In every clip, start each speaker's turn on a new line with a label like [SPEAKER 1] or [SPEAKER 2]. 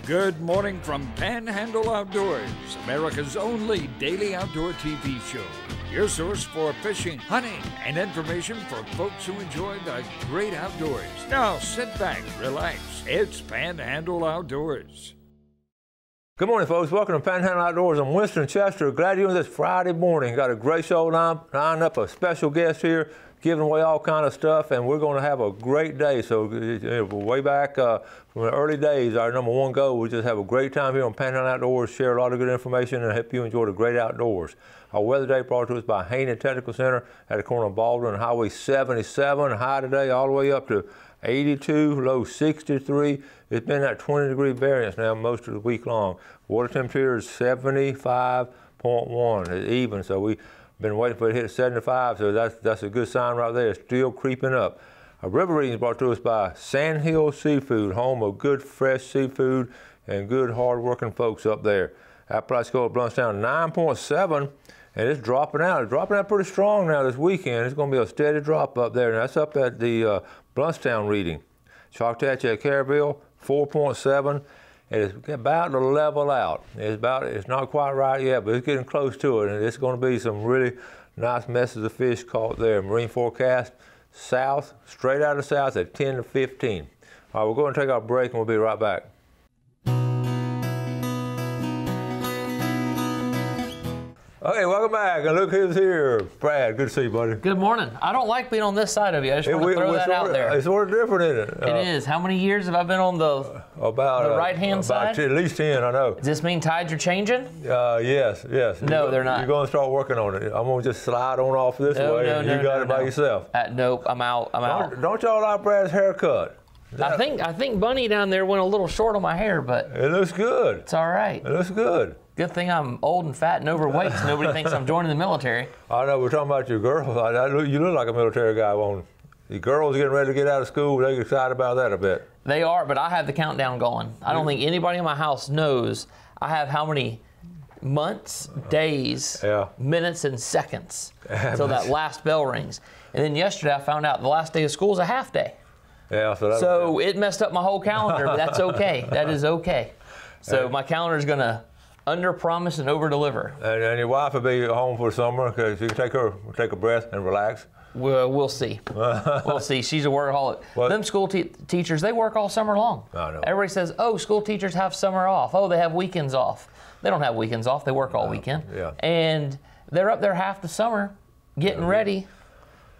[SPEAKER 1] Good morning from Panhandle Outdoors, America's only daily outdoor TV show. Your source for fishing, hunting, and information for folks who enjoy the great outdoors. Now sit back, relax. It's Panhandle Outdoors.
[SPEAKER 2] Good morning, folks. Welcome to Panhandle Outdoors. I'm Winston Chester. Glad you're on this Friday morning. Got a great show lined up, a special guest here, giving away all kind of stuff, and we're going to have a great day. So way back from the early days, our number one goal was just have a great time here on Panhandle Outdoors, share a lot of good information, and help you enjoy the great outdoors. Our weather day brought to us by Haney Technical Center at the corner of Baldwin and Highway 77. High today all the way up to 82, low 63. It's been that 20-degree variance now most of the week long. Water temperature is 75.1. It's even, so we've been waiting for it to hit 75, so that's a good sign right there. It's still creeping up. Our river reading is brought to us by Sandhill Seafood, home of good fresh seafood and good hard-working folks up there. Appalachia score at Bluntstown 9.7, and it's dropping out. It's dropping out pretty strong now this weekend. It's going to be a steady drop up there, and that's up at the Bluntstown reading. Choctaw at Caryville 4.7. It's about to level out. It's not quite right yet, but it's getting close to it, and it's going to be some really nice messes of fish caught there. Marine forecast south, straight out of the south at 10 to 15. All right, we're going to take our break, and we'll be right back. Okay, welcome back, and look who's here. Brad, good to see you, buddy.
[SPEAKER 3] Good morning. I don't like being on this side of you. I just want to throw that out there.
[SPEAKER 2] It's sort of different, isn't it?
[SPEAKER 3] It is. How many years have I been on the right-hand side?
[SPEAKER 2] At least 10, I know.
[SPEAKER 3] Does this mean tides are changing?
[SPEAKER 2] Yes.
[SPEAKER 3] No, they're not.
[SPEAKER 2] You're going to start working on it. I'm going to just slide on off this way, and you got it by yourself.
[SPEAKER 3] Nope, I'm out.
[SPEAKER 2] Don't y'all like Brad's haircut?
[SPEAKER 3] I think Bunny down there went a little short on my hair, but
[SPEAKER 2] it looks good.
[SPEAKER 3] It's all right.
[SPEAKER 2] It looks good.
[SPEAKER 3] Good thing I'm old and fat and overweight, so nobody thinks I'm joining the military.
[SPEAKER 2] I know, we're talking about your girls. You look like a military guy. The girls getting ready to get out of school, they get excited about that a bit.
[SPEAKER 3] They are, but I have the countdown going. I don't think anybody in my house knows I have how many months, days, minutes, and seconds until that last bell rings. And then yesterday I found out the last day of school is a half day.
[SPEAKER 2] Yeah,
[SPEAKER 3] so it messed up my whole calendar, but that's okay. That is okay. So my calendar is going to under-promise and over-deliver.
[SPEAKER 2] And your wife will be home for summer because you can take a breath and relax.
[SPEAKER 3] We'll see. We'll see. She's a workaholic. Them school teachers, they work all summer long.
[SPEAKER 2] I know.
[SPEAKER 3] Everybody says, oh, school teachers have summer off. Oh, they have weekends off. They don't have weekends off. They work all weekend.
[SPEAKER 2] Yeah.
[SPEAKER 3] And they're up there half the summer getting ready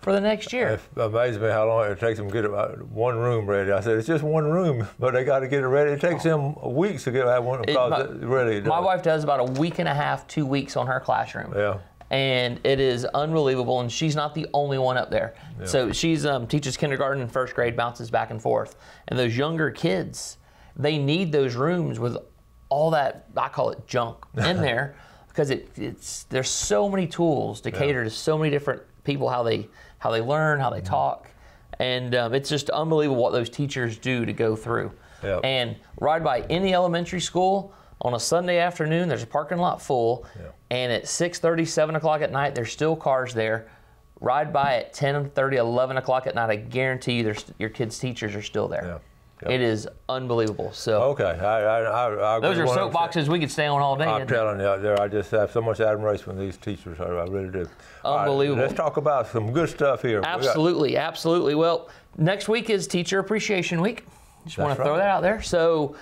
[SPEAKER 3] for the next year.
[SPEAKER 2] It amazes me how long it takes them to get one room ready. I said, it's just one room, but they got to get it ready. It takes them weeks to get that one. My
[SPEAKER 3] wife does about a week and a half, 2 weeks on her classroom.
[SPEAKER 2] Yeah.
[SPEAKER 3] And it is unbelievable, and she's not the only one up there. Yeah. So she's teaches kindergarten and first grade, bounces back and forth. And those younger kids, they need those rooms with all that, I call it junk, in there, because there's so many tools to cater to so many different people, how they learn, how they talk, and it's just unbelievable what those teachers do to go through.
[SPEAKER 2] Yep.
[SPEAKER 3] And ride by any elementary school on a Sunday afternoon, there's a parking lot full, and at 6:30, 7 o'clock at night, there's still cars there. Ride by at 10:30, 11 o'clock at night, I guarantee you your kids' teachers are still there.
[SPEAKER 2] Yep.
[SPEAKER 3] It is unbelievable. So
[SPEAKER 2] okay, I
[SPEAKER 3] those are soapboxes we could stay on all day.
[SPEAKER 2] I'm telling you, out there, I just have so much admiration for these teachers. I really do.
[SPEAKER 3] Unbelievable.
[SPEAKER 2] Right, let's talk about some good stuff here.
[SPEAKER 3] Absolutely. Well, next week is Teacher Appreciation Week. Just want to throw that out there. So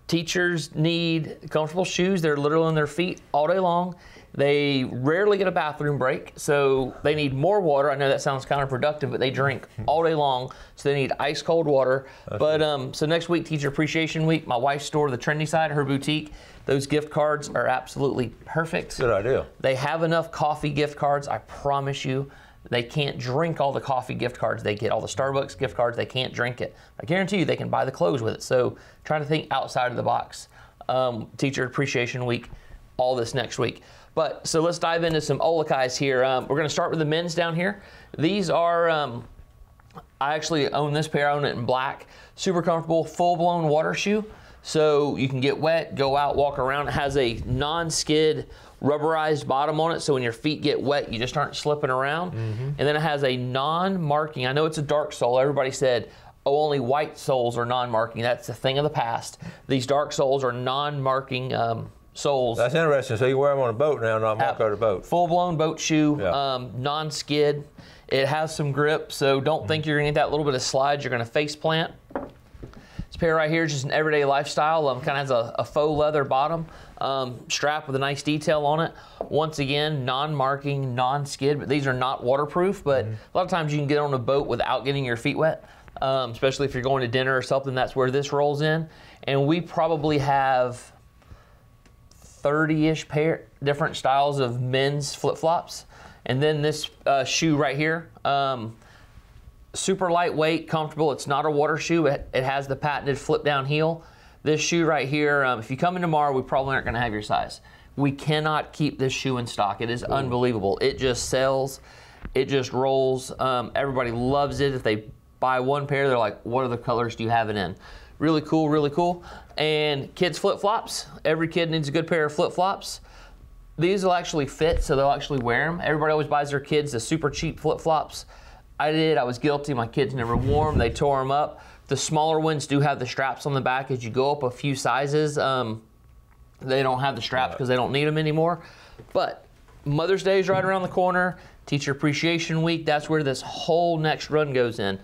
[SPEAKER 3] teachers need comfortable shoes. They're literally on their feet all day long. They rarely get a bathroom break, so they need more water. I know that sounds counterproductive, but they drink all day long, so they need ice cold water. So next week, Teacher Appreciation Week, my wife's store, the Trendy Side, her boutique, those gift cards are absolutely perfect.
[SPEAKER 2] Good idea.
[SPEAKER 3] They have enough coffee gift cards, I promise you. They can't drink all the coffee gift cards they get, all the Starbucks gift cards, they can't drink it. I guarantee you they can buy the clothes with it, so try to think outside of the box. Teacher Appreciation Week, all this next week. So let's dive into some Olakais here. We're going to start with the men's down here. These are, I actually own this pair. I own it in black. Super comfortable, full-blown water shoe. So you can get wet, go out, walk around. It has a non-skid rubberized bottom on it, so when your feet get wet, you just aren't slipping around. And then it has a non-marking. I know it's a dark sole. Everybody said, oh, only white soles are non-marking. That's a thing of the past. These dark soles are non-marking soles.
[SPEAKER 2] That's interesting. So you wear them on a boat now, not mark out a boat.
[SPEAKER 3] Full-blown boat shoe,
[SPEAKER 2] Yeah.
[SPEAKER 3] non-skid. It has some grip, so don't think you're gonna get that little bit of slide. You're gonna face plant. This pair right here is just an everyday lifestyle. Kind of has a faux leather bottom, strap with a nice detail on it. Once again, non-marking, non-skid, but these are not waterproof. But a lot of times you can get on a boat without getting your feet wet, especially if you're going to dinner or something. That's where this rolls in. And we probably have 30-ish pair different styles of men's flip-flops. And then this shoe right here, super lightweight, comfortable. It's not a water shoe. It has the patented flip-down heel. This shoe right here, if you come in tomorrow, we probably aren't going to have your size. We cannot keep this shoe in stock. It is unbelievable. It just sells. It just rolls. Everybody loves it. If they buy one pair, they're like, what other colors do you have it in? Really cool, really cool. And kids flip-flops. Every kid needs a good pair of flip-flops. These will actually fit, so they'll actually wear them. Everybody always buys their kids the super cheap flip-flops. I did. I was guilty. My kids never wore them. They tore them up. The smaller ones do have the straps on the back. As you go up a few sizes, they don't have the straps because they don't need them anymore. But Mother's Day is right around the corner. Teacher Appreciation Week, that's where this whole next run goes in.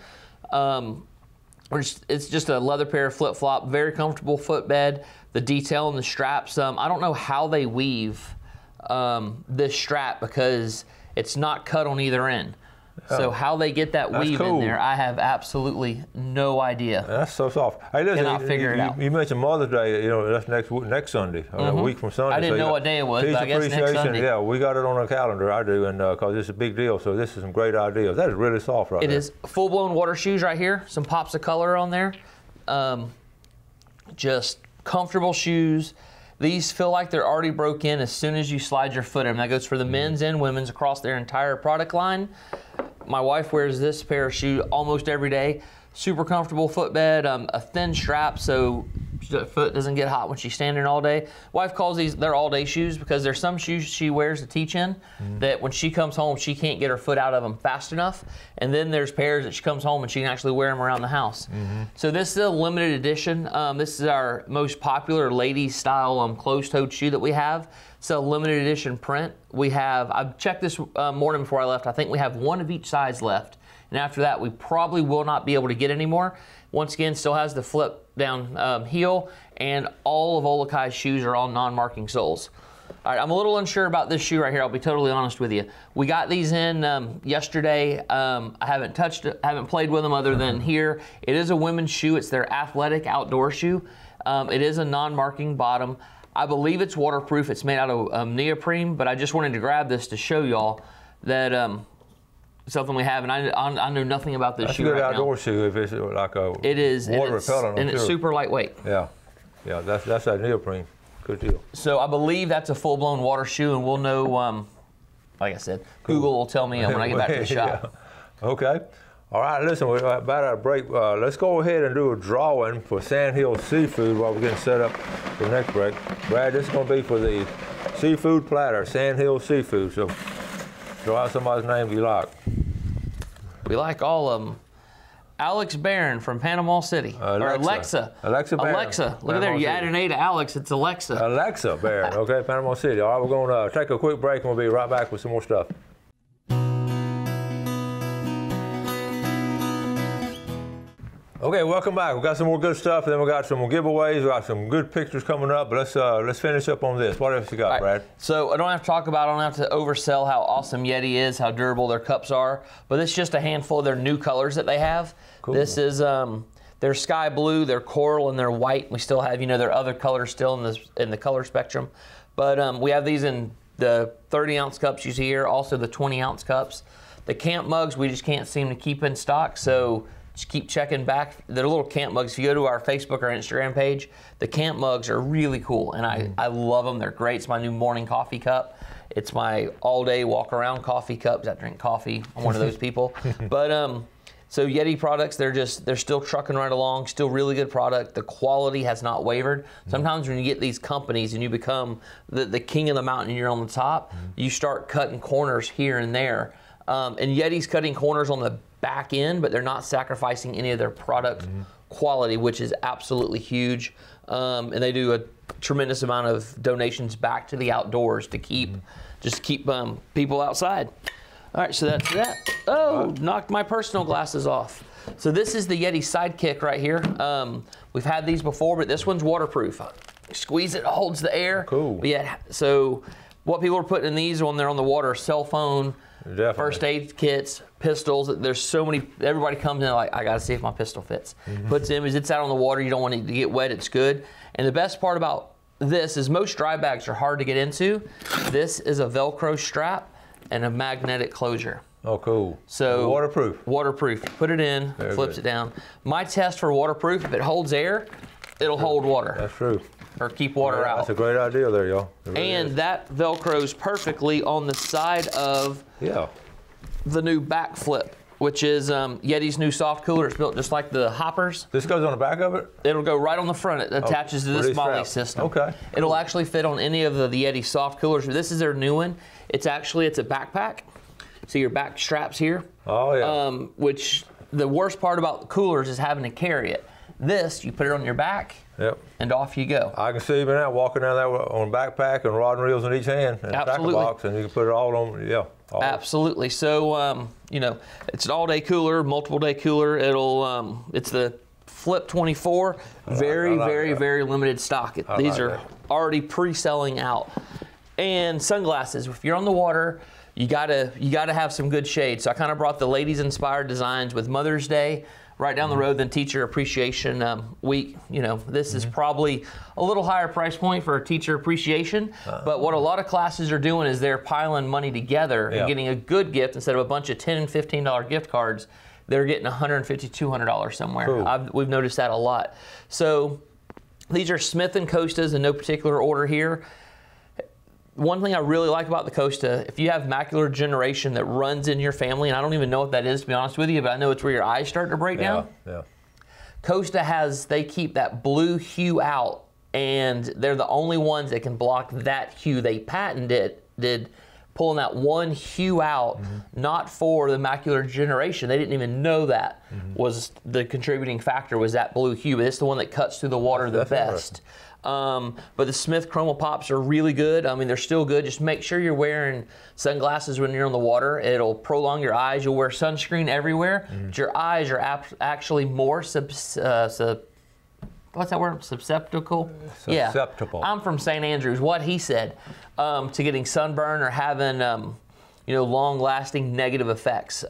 [SPEAKER 3] It's just a leather pair of flip-flop, very comfortable footbed. The detail in the straps, I don't know how they weave this strap because it's not cut on either end. So how they get that weave in there, I have absolutely no idea.
[SPEAKER 2] That's so soft. Hey, listen,
[SPEAKER 3] Cannot figure it out.
[SPEAKER 2] You mentioned Mother's Day. You know, that's next Sunday, a week from Sunday.
[SPEAKER 3] I didn't know what day it was, but I guess next Sunday.
[SPEAKER 2] Yeah, we got it on our calendar. I do, and because it's a big deal. So this is some great ideas. That is really soft right there.
[SPEAKER 3] It is full-blown water shoes right here. Some pops of color on there. Just comfortable shoes. These feel like they're already broke in as soon as you slide your foot in them. That goes for the men's and women's across their entire product line. My wife wears this pair of shoes almost every day. Super comfortable footbed, a thin strap so the foot doesn't get hot when she's standing all day. Wife calls these their all-day shoes because there's some shoes she wears to teach in that when she comes home, she can't get her foot out of them fast enough. And then there's pairs that she comes home and she can actually wear them around the house. So this is a limited edition. This is our most popular ladies style closed-toed shoe that we have. It's a limited edition print. We have, I checked this morning before I left, I think we have one of each size left. And after that, we probably will not be able to get any more. Once again, still has the flip down heel, and all of Olakai's shoes are all non-marking soles. All right, I'm a little unsure about this shoe right here. I'll be totally honest with you. We got these in yesterday. I haven't touched it, haven't played with them other than here. It is a women's shoe. It's their athletic outdoor shoe. It is a non-marking bottom. I believe it's waterproof. It's made out of neoprene, but I just wanted to grab this to show y'all that something we have, and I know nothing about this shoe right now.
[SPEAKER 2] That's a good outdoor shoe if it's like a
[SPEAKER 3] water repellent. And it's super lightweight.
[SPEAKER 2] Yeah, yeah, that's that neoprene. Good deal.
[SPEAKER 3] So I believe that's a full-blown water shoe, and we'll know, like I said, Google will tell me when I get back to the shop.
[SPEAKER 2] Yeah. Okay. All right, listen, we're about out of break. Let's go ahead and do a drawing for Sandhill Seafood while we're getting set up for the next break. Brad, this is going to be for the seafood platter, Sandhill Seafood. So draw out somebody's name you like.
[SPEAKER 3] We like all of them. Alex Barron from Panama City. Or Alexa.
[SPEAKER 2] Alexa Barron.
[SPEAKER 3] Alexa. Look at there. You add an A to Alex, it's Alexa.
[SPEAKER 2] Alexa Barron. Okay, Panama City. All right, we're going to take a quick break, and we'll be right back with some more stuff. Okay, welcome back. We've got some more good stuff, and then we got some more giveaways. We got some good pictures coming up, but let's finish up on this. What else you got, right, Brad? So
[SPEAKER 3] I don't have to talk about, I don't have to oversell how awesome Yeti is, how durable their cups are, but it's just a handful of their new colors that they have. Cool. This is their sky blue, their coral, and their white. We still have, their other colors still in the color spectrum, but we have these in the 30-ounce cups you see here, also the 20-ounce cups. The camp mugs we just can't seem to keep in stock, so just keep checking back. They're little camp mugs. If you go to our Facebook or Instagram page, the camp mugs are really cool, and I love them. They're great. It's my new morning coffee cup. It's my all-day walk-around coffee cup because I drink coffee. I'm one of those people. But so Yeti products, they're still trucking right along. Still really good product. The quality has not wavered. Sometimes when you get these companies and you become the king of the mountain and you're on the top, you start cutting corners here and there. And Yeti's cutting corners on the back end, but they're not sacrificing any of their product quality, which is absolutely huge. And they do a tremendous amount of donations back to the outdoors to keep people outside. All right, so that's that. Oh, knocked my personal glasses off. So this is the Yeti Sidekick right here. We've had these before, but this one's waterproof. Squeeze it, holds the air.
[SPEAKER 2] Cool.
[SPEAKER 3] But yeah, so what people are putting in these when they're on the water, cell phone,
[SPEAKER 2] Definitely.
[SPEAKER 3] first aid kits, pistols. There's so many, everybody comes in like, I gotta see if my pistol fits. Puts in, as it's out on the water, you don't want it to get wet, it's good. And the best part about this is most dry bags are hard to get into. This is a Velcro strap and a magnetic closure.
[SPEAKER 2] Oh, cool.
[SPEAKER 3] So
[SPEAKER 2] waterproof.
[SPEAKER 3] Waterproof. Put it in, flips it down. My test for waterproof, if it holds air, it'll hold water.
[SPEAKER 2] That's true.
[SPEAKER 3] Or keep water out.
[SPEAKER 2] That's a great idea there, y'all. Really
[SPEAKER 3] and
[SPEAKER 2] is.
[SPEAKER 3] that Velcros perfectly on the side of the new back flip, which is Yeti's new soft cooler. It's built just like the hoppers.
[SPEAKER 2] This goes on the back of it?
[SPEAKER 3] It'll go right on the front. It attaches to this MOLLE system.
[SPEAKER 2] Okay.
[SPEAKER 3] It'll actually fit on any of the Yeti soft coolers. This is their new one. It's a backpack. See your back straps here?
[SPEAKER 2] Oh, yeah.
[SPEAKER 3] Which the worst part about the coolers is having to carry it. This, you put it on your back, and off you go.
[SPEAKER 2] I can see you now walking down there on a backpack and rod and reels in each hand and a tackle box, and you can put it all on,
[SPEAKER 3] Absolutely. So, you know, it's an all-day cooler, multiple-day cooler. It'll, it's the Flip 24, very limited stock. These are already pre-selling out. And sunglasses. If you're on the water, you gotta have some good shade. So I kind of brought the ladies-inspired designs with Mother's Day right down the road, then Teacher Appreciation Week. You know, this is probably a little higher price point for Teacher Appreciation, but what a lot of classes are doing is they're piling money together and getting a good gift instead of a bunch of $10 and $15 gift cards. They're getting $150, $200 somewhere.
[SPEAKER 2] Cool.
[SPEAKER 3] We've noticed that a lot. So these are Smith & Costas in no particular order here. One thing I really like about the Costa, if you have macular degeneration that runs in your family, and I don't even know what that is, to be honest with you, but I know it's where your eyes start to break down. Costa they keep that blue hue out, and they're the only ones that can block that hue. They patented pulling that one hue out, not for the macular degeneration. They didn't even know that was the contributing factor, was that blue hue, but it's the one that cuts through the water the best. But the Smith Chroma Pops are really good. I mean, they're still good. Just make sure you're wearing sunglasses when you're on the water. It'll prolong your eyes. You'll wear sunscreen everywhere. But your eyes are actually more what's that word? Susceptible?
[SPEAKER 2] Susceptible.
[SPEAKER 3] Yeah. I'm from St. Andrews. What he said to getting sunburn or having long-lasting negative effects.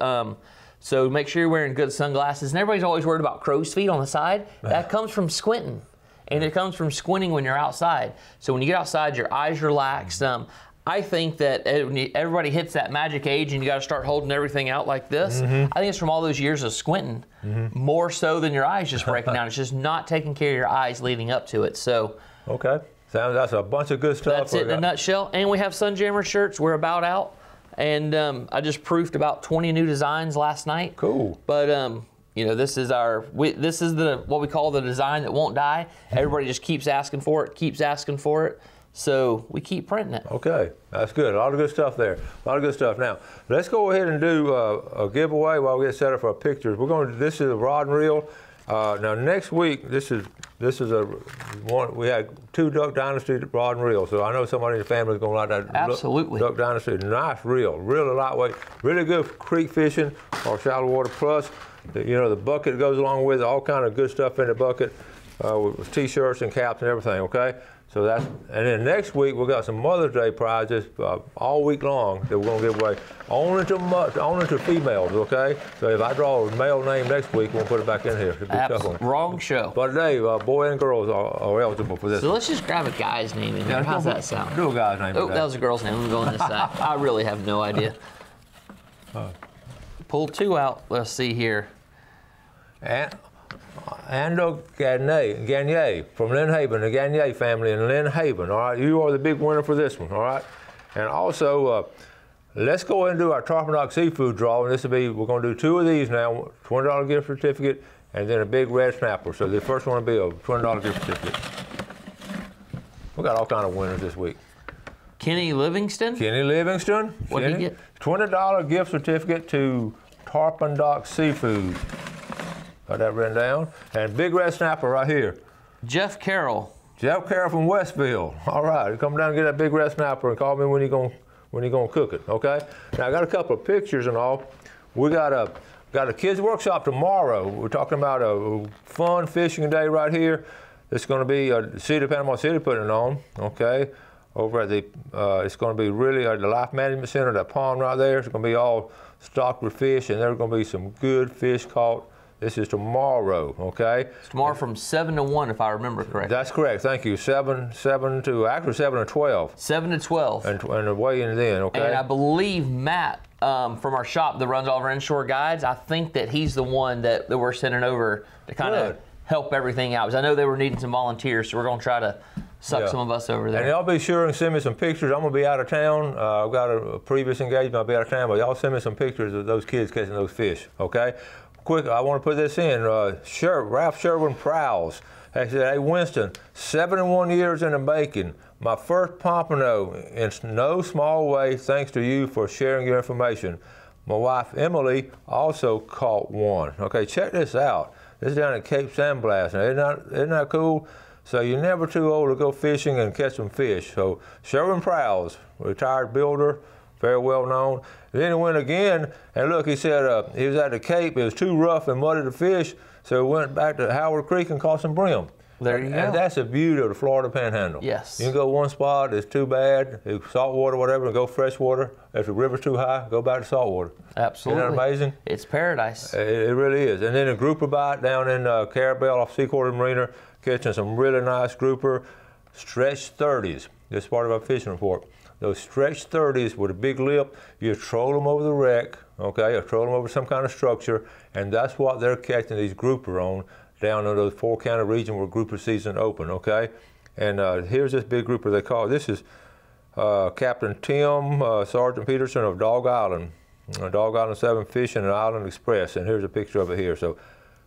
[SPEAKER 3] So make sure you're wearing good sunglasses. And everybody's always worried about crow's feet on the side. That comes from squinting. And it comes from squinting when you're outside. So when you get outside, your eyes relax. I think that everybody hits that magic age and you got to start holding everything out like this. I think it's from all those years of squinting, more so than your eyes just breaking down. It's just not taking care of your eyes leading up to it. So
[SPEAKER 2] okay, that's a bunch of good stuff.
[SPEAKER 3] That's it in a nutshell. And we have Sunjammer shirts. We're about out. And I just proofed about 20 new designs last night.
[SPEAKER 2] Cool.
[SPEAKER 3] But you know, this is what we call the design that won't die. Everybody just keeps asking for it, so we keep printing it.
[SPEAKER 2] Okay, that's good. A lot of good stuff there. A lot of good stuff. Now, let's go ahead and do a giveaway while we get set up for our pictures. This is a rod and reel. Now next week, this is one. We had 2 Duck Dynasty rod and reels, so I know somebody in the family is going to like that.
[SPEAKER 3] Absolutely.
[SPEAKER 2] Duck Dynasty, nice reel, really lightweight, really good for creek fishing or shallow water. Plus, the bucket goes along with it, all kind of good stuff in the bucket with T-shirts and caps and everything, okay? So and then next week we've got some Mother's Day prizes all week long that we're going to give away, only to females, okay? So if I draw a male name next week, we'll put it back in here. It'll be a tough one.
[SPEAKER 3] Wrong show.
[SPEAKER 2] But today, boy and girls are eligible for this.
[SPEAKER 3] So let's just grab a guy's name in here. How's that sound?
[SPEAKER 2] Do a guy's name.
[SPEAKER 3] Oh, that was a girl's name. I'm going this side. I really have no idea. Pull 2 out. Let's see here.
[SPEAKER 2] Ando Gagne from Lynn Haven, the Gagne family in Lynn Haven. All right, you are the big winner for this one. All right, and also let's go ahead and do our Tarpon seafood draw. And we're going to do 2 of these now: $20 gift certificate, and then a big red snapper. So the first one will be a $20 gift certificate. We got all kind of winners this week.
[SPEAKER 3] Kenny Livingston.
[SPEAKER 2] What did he get? $20 gift certificate to Tarpon Dock Seafood. Got that written down. And Big Red Snapper right here.
[SPEAKER 3] Jeff Carroll.
[SPEAKER 2] Jeff Carroll from Westville. All right, come down and get that Big Red Snapper and call me when you're gonna cook it. Okay. Now I got a couple of pictures and all. We got a kids workshop tomorrow. We're talking about a fun fishing day right here. It's going to be City of Panama City putting it on. Okay. Over at the, it's going to be really at the Life Management Center, that pond right there. It's going to be all stocked with fish, and there's going to be some good fish caught. This is tomorrow, okay?
[SPEAKER 3] It's tomorrow from 7 to 1, if I remember correctly.
[SPEAKER 2] That's correct, thank you. 7 to 12.
[SPEAKER 3] 7 to 12.
[SPEAKER 2] And the weigh-in then, okay?
[SPEAKER 3] And I believe Matt from our shop that runs all of our inshore guides, I think that he's the one that we're sending over to kind of help everything out. Because I know they were needing some volunteers, so we're going to try to suck some of us over there.
[SPEAKER 2] And y'all be sure and send me some pictures. I'm going to be out of town. I've got a previous engagement. I'll be out of town, but y'all send me some pictures of those kids catching those fish, okay? Quick, I want to put this in. Ralph Sherwin Prowls. He said, hey, Winston, 71 years in the making. My first pompano in no small way thanks to you for sharing your information. My wife, Emily, also caught one. Okay, check this out. This is down at Cape San Blas. Now, isn't that cool? So you're never too old to go fishing and catch some fish. So Sherwin Prowls, retired builder, very well known. Then he went again, and look, he said he was at the Cape. It was too rough and muddy to fish, so he went back to Howard Creek and caught some brim.
[SPEAKER 3] There you go.
[SPEAKER 2] And that's the beauty of the Florida Panhandle.
[SPEAKER 3] Yes.
[SPEAKER 2] You can go one spot, it's too bad, salt water, whatever, and go freshwater. If the river's too high, go back to salt water.
[SPEAKER 3] Absolutely.
[SPEAKER 2] Isn't that amazing?
[SPEAKER 3] It's paradise.
[SPEAKER 2] It really is. And then a grouper bite down in Carabel off Seaquarter Marina, catching some really nice grouper, stretch 30s. This is part of our fishing report. Those stretch 30s with a big lip, you troll them over the wreck, okay? You troll them over some kind of structure, and that's what they're catching these grouper on down in those four-county region where grouper season open, okay? And here's this big grouper they call. This is Captain Tim Sergeant Peterson of Dog Island 7 Fishing and Island Express, and here's a picture of it here. So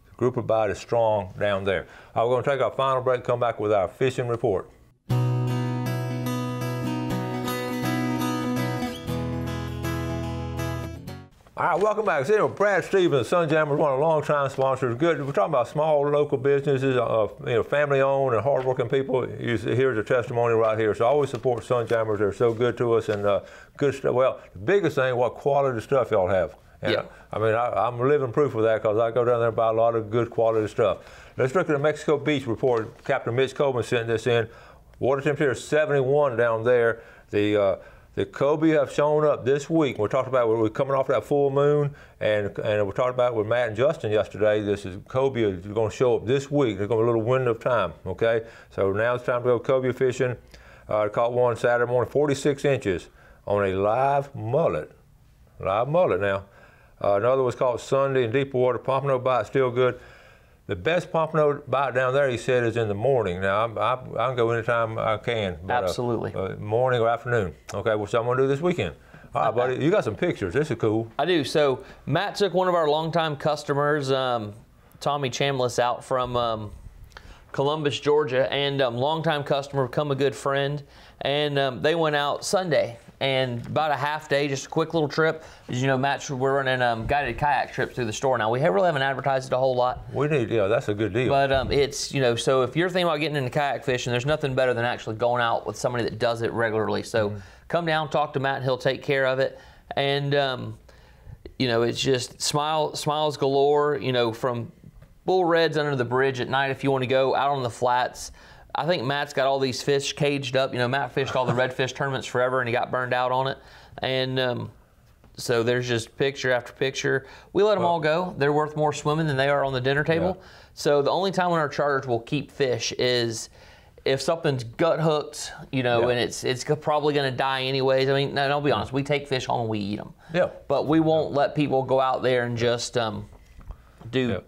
[SPEAKER 2] the grouper bite is strong down there. We're going to take our final break, come back with our fishing report. All right, welcome back. So, Brad Stevens, Sunjammer, one of the long-time sponsors. Good. We're talking about small local businesses, family-owned and hard-working people. Here's a testimony right here. So I always support Sunjammers. They're so good to us and good stuff. Well, the biggest thing, what quality stuff y'all have. And
[SPEAKER 3] yeah.
[SPEAKER 2] I'm living proof of that because I go down there and buy a lot of good quality stuff. Let's look at the Mexico Beach report. Captain Mitch Coleman sent this in. Water temperature is 71 down there. The cobia have shown up this week. We're talking about we're coming off that full moon, and we talked about with Matt and Justin yesterday. This is cobia is going to show up this week. There's going to be a little window of time. Okay, so now it's time to go cobia fishing. I caught one Saturday morning, 46 inches on a live mullet. Live mullet now. Another was caught Sunday in deeper water. Pompano bite still good. The best pompano bite down there, he said, is in the morning. Now, I can go anytime I can. But,
[SPEAKER 3] absolutely.
[SPEAKER 2] Morning or afternoon. Okay, which I'm going to do this weekend. All right, buddy, you got some pictures. This is cool.
[SPEAKER 3] I do. So Matt took one of our longtime customers, Tommy Chambliss, out from Columbus, Georgia, and longtime customer, become a good friend. And they went out Sunday. And about a half day, just a quick little trip. As you know, Matt, we're running guided kayak trips through the store now. We really haven't advertised it a whole lot.
[SPEAKER 2] We need, that's a good deal.
[SPEAKER 3] But it's, so if you're thinking about getting into kayak fishing, there's nothing better than actually going out with somebody that does it regularly. So come down, talk to Matt, and he'll take care of it. And, it's just smiles galore, from bull reds under the bridge at night if you want to go out on the flats. I think Matt's got all these fish caged up. Matt fished all the redfish tournaments forever, and he got burned out on it. And so there's just picture after picture. We let them all go. They're worth more swimming than they are on the dinner table. Yeah. So the only time when our charters will keep fish is if something's gut hooked, and it's probably going to die anyways. I mean, I'll be honest. We take fish home and we eat them.
[SPEAKER 2] Yeah.
[SPEAKER 3] But we won't let people go out there and just do. Yeah.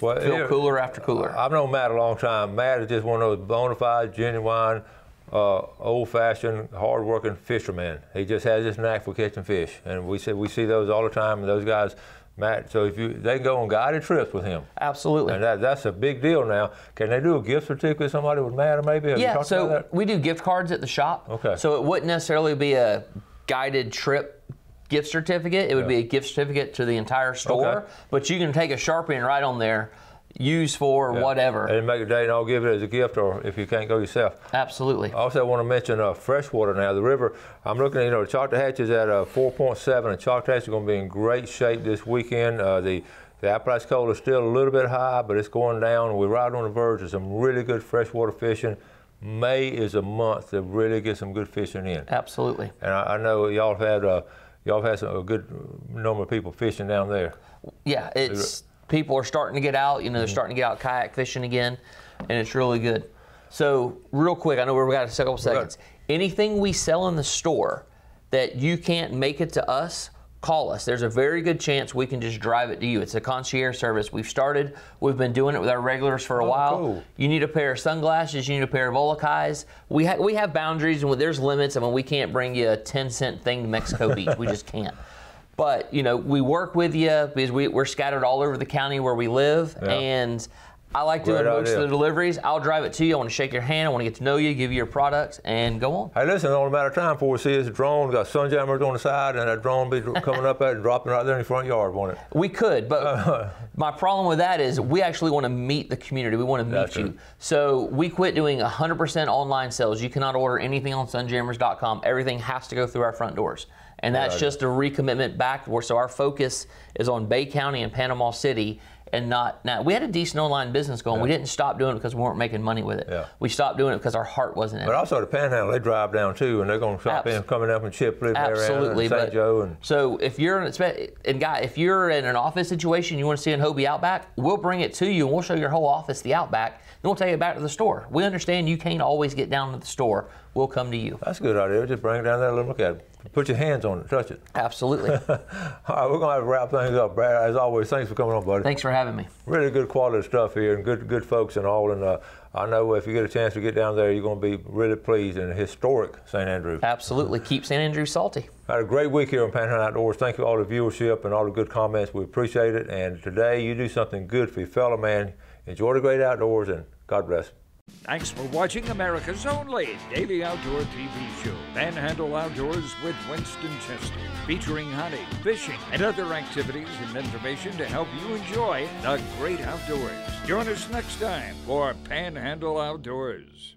[SPEAKER 2] Well,
[SPEAKER 3] fill cooler after cooler.
[SPEAKER 2] I've known Matt a long time. Matt is just one of those bona fide, genuine, old-fashioned, hard-working fishermen. He just has this knack for catching fish, and we see those all the time. And those guys, Matt. So they go on guided trips with him.
[SPEAKER 3] Absolutely.
[SPEAKER 2] And that's a big deal now. Can they do a gift certificate with somebody with Matt, or maybe? Have you talked about that?
[SPEAKER 3] We do gift cards at the shop.
[SPEAKER 2] Okay.
[SPEAKER 3] So it wouldn't necessarily be a guided trip gift certificate. It would be a gift certificate to the entire store, but you can take a Sharpie and write on there, use for whatever.
[SPEAKER 2] And make a date and I'll give it as a gift, or if you can't go yourself.
[SPEAKER 3] Absolutely.
[SPEAKER 2] I also want to mention freshwater now. The river, I'm looking at, the Choctaw Hatch is at 4.7, and Choctaw Hatch is going to be in great shape this weekend. The Apalachicola is still a little bit high, but it's going down. We're right on the verge of some really good freshwater fishing. May is a month to really get some good fishing in.
[SPEAKER 3] Absolutely.
[SPEAKER 2] And I know y'all have had a good number of people fishing down there.
[SPEAKER 3] Yeah, people are starting to get out. They're starting to get out kayak fishing again, and it's really good. So real quick, I know we've got a couple seconds. Anything we sell in the store that you can't make it to us, call us. There's a very good chance we can just drive it to you. It's a concierge service. We've been doing it with our regulars for a while.
[SPEAKER 2] Cool.
[SPEAKER 3] You need a pair of sunglasses, you need a pair of Olakais. We have boundaries, and there's limits. I mean, we can't bring you a 10-cent thing to Mexico Beach. We just can't. But, we work with you because we're scattered all over the county where we live, and I like doing most of the deliveries. I'll drive it to you. I want to shake your hand. I want to get to know you, give you your products, and go on.
[SPEAKER 2] Hey, listen, it's only a matter of time before we see this drone. We got sunjammers on the side, and that drone will be coming up and dropping right there in your front yard, won't it?
[SPEAKER 3] We could, but my problem with that is we actually want to meet the community. We want to meet you. So we quit doing 100% online sales. You cannot order anything on sunjammers.com. Everything has to go through our front doors. And that's just a recommitment back. So our focus is on Bay County and Panama City, and not now. We had a decent online business going. We didn't stop doing it because we weren't making money with it. We stopped doing it because our heart wasn't in it.
[SPEAKER 2] But also the Panhandle, they drive down too, and they're going to shop in, coming up and Chipley,
[SPEAKER 3] absolutely,
[SPEAKER 2] St. Joe. And
[SPEAKER 3] so if you're if you're in an office situation, you want to see an Hobie Outback, we'll bring it to you and we'll show your whole office the Outback. Then we'll take it back to the store. We understand you can't always get down to the store. We'll come to you.
[SPEAKER 2] That's a good idea. Just bring it down there and let them look at it. Put your hands on it, touch it.
[SPEAKER 3] Absolutely.
[SPEAKER 2] All right, we're going to have to wrap things up. Brad, as always, thanks for coming on, buddy.
[SPEAKER 3] Thanks for having me.
[SPEAKER 2] Really good quality stuff here, and good folks and all. And I know if you get a chance to get down there, you're going to be really pleased in historic St. Andrews.
[SPEAKER 3] Absolutely. Keep St. Andrews salty.
[SPEAKER 2] Had a great week here on Panhandle Outdoors. Thank you for all the viewership and all the good comments. We appreciate it. And today, you do something good for your fellow man. Enjoy the great outdoors, and God bless.
[SPEAKER 1] Thanks for watching America's only daily outdoor TV show, Panhandle Outdoors with Winston Chester, featuring hunting, fishing, and other activities and information to help you enjoy the great outdoors. Join us next time for Panhandle Outdoors.